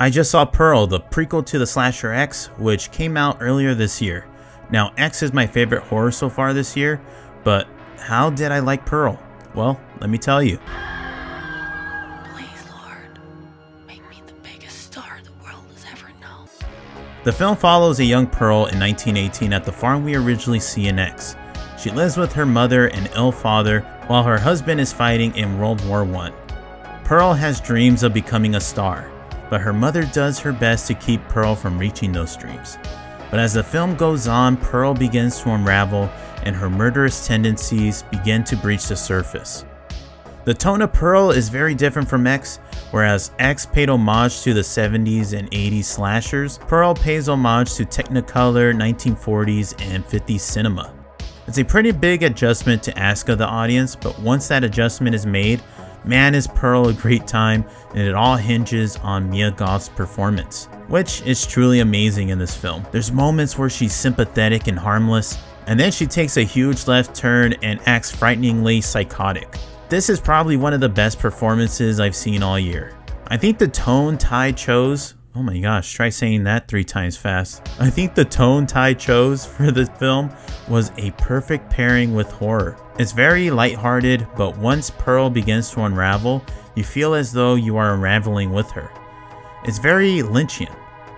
I just saw Pearl, the prequel to the slasher X, which came out earlier this year. Now, X is my favorite horror so far this year, but how did I like Pearl? Well, let me tell you. Please, Lord, make me the biggest star the world has ever known. The film follows a young Pearl in 1918 at the farm we originally see in X. She lives with her mother and ill father while her husband is fighting in World War I. Pearl has dreams of becoming a star, but her mother does her best to keep Pearl from reaching those dreams. But as the film goes on, Pearl begins to unravel and her murderous tendencies begin to breach the surface. The tone of Pearl is very different from X. Whereas X paid homage to the 70s and 80s slashers, Pearl pays homage to Technicolor 1940s and 50s cinema. It's a pretty big adjustment to ask of the audience, but once that adjustment is made, man is Pearl a great time, and it all hinges on Mia Goth's performance, which is truly amazing in this film. There's moments where she's sympathetic and harmless, and then she takes a huge left turn and acts frighteningly psychotic. This is probably one of the best performances I've seen all year. I think the tone Ty chose, oh my gosh, try saying that 3 times fast. I think the tone Ty chose for this film was a perfect pairing with horror. It's very lighthearted, but once Pearl begins to unravel, you feel as though you are unraveling with her. It's very Lynchian.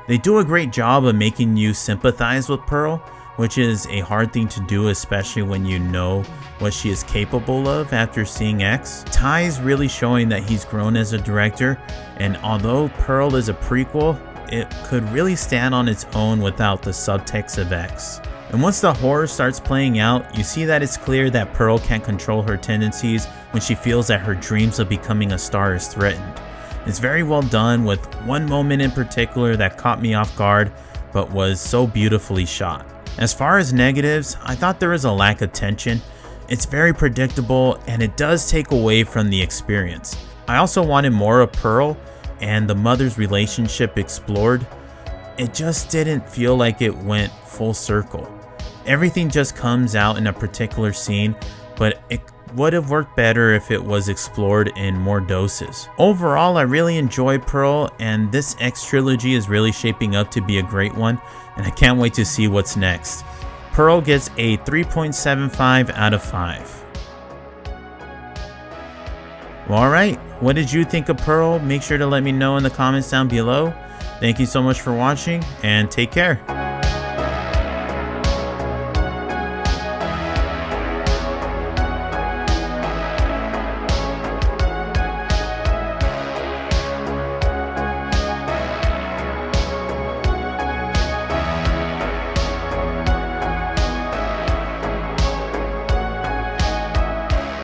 They do a great job of making you sympathize with Pearl, which is a hard thing to do, especially when you know what she is capable of after seeing X. Ty's really showing that he's grown as a director, and although Pearl is a prequel, it could really stand on its own without the subtext of X. And once the horror starts playing out, you see that it's clear that Pearl can't control her tendencies when she feels that her dreams of becoming a star is threatened. It's very well done, with one moment in particular that caught me off guard, but was so beautifully shot. As far as negatives, I thought there was a lack of tension. It's very predictable and it does take away from the experience. I also wanted more of Pearl and the mother's relationship explored. It just didn't feel like it went full circle. Everything just comes out in a particular scene, but it would have worked better if it was explored in more doses. Overall, I really enjoyed Pearl, and this X trilogy is really shaping up to be a great one, and I can't wait to see what's next. Pearl gets a 3.75 out of 5. Well, alright, what did you think of Pearl? Make sure to let me know in the comments down below. Thank you so much for watching, and take care.